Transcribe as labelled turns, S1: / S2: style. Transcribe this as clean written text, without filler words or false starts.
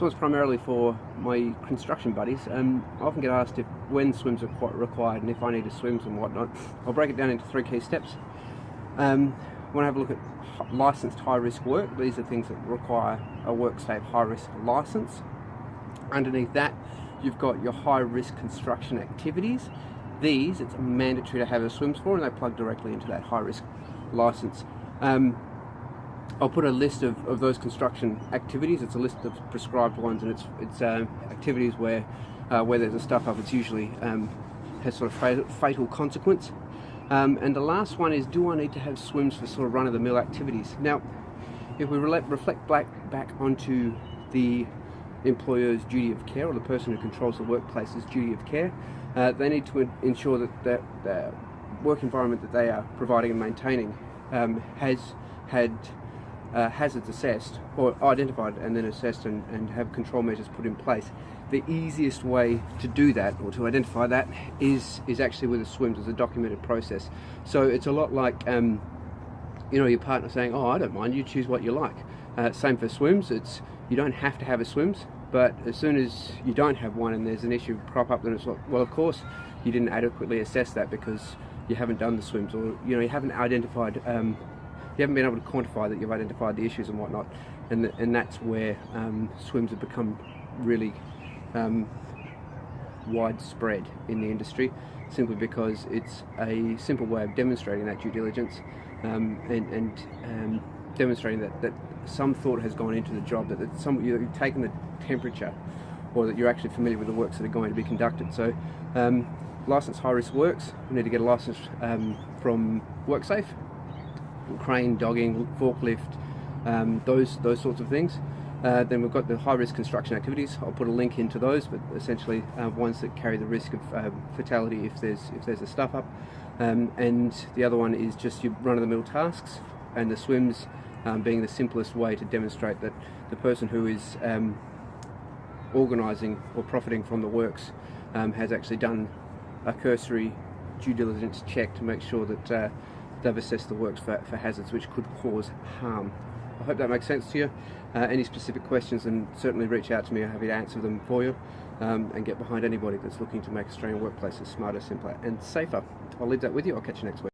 S1: one's primarily for my construction buddies. I often get asked when swims are quite required and if I need to swims and whatnot. I'll break it down into 3 key steps. When I have a look at licensed high-risk work, these are things that require a WorkSafe high-risk license. Underneath that, you've got your high-risk construction activities. These, it's mandatory to have a swims for, and they plug directly into that high-risk license. I'll put a list of those construction activities. It's a list of prescribed ones, and it's activities where there's a stuff up, it's usually has sort of fatal consequence. And the last one is, do I need to have swims for sort of run-of-the-mill activities? Now, if we reflect back onto the employer's duty of care, or the person who controls the workplace's duty of care, they need to ensure that the work environment that they are providing and maintaining has had hazards assessed, or identified and then assessed, and have control measures put in place. The easiest way to do that, or to identify that, is actually with a swims as a documented process. So it's a lot like your partner saying, "Oh, I don't mind, you choose what you like." Same for swims. You don't have to have a swims, but as soon as you don't have one and there's an issue crop up, then it's like, well, of course you didn't adequately assess that because you haven't done the swims, or you haven't identified. You haven't been able to quantify that you've identified the issues and whatnot, and that's where swims have become really widespread in the industry, simply because it's a simple way of demonstrating that due diligence, and demonstrating that some thought has gone into the job, that you've taken the temperature, or that you're actually familiar with the works that are going to be conducted. So licensed high risk works, we need to get a license from WorkSafe. Crane, dogging, forklift, those sorts of things. Then we've got the high-risk construction activities. I'll put a link into those, but essentially ones that carry the risk of fatality if there's a stuff up. And the other one is just your run-of-the-mill tasks, and the swims being the simplest way to demonstrate that the person who is organising or profiting from the works has actually done a cursory due diligence check to make sure that they've assessed the works for hazards which could cause harm. I hope that makes sense to you. Any specific questions, then certainly reach out to me. I'm happy to answer them for you, and get behind anybody that's looking to make Australian workplaces smarter, simpler and safer. I'll leave that with you. I'll catch you next week.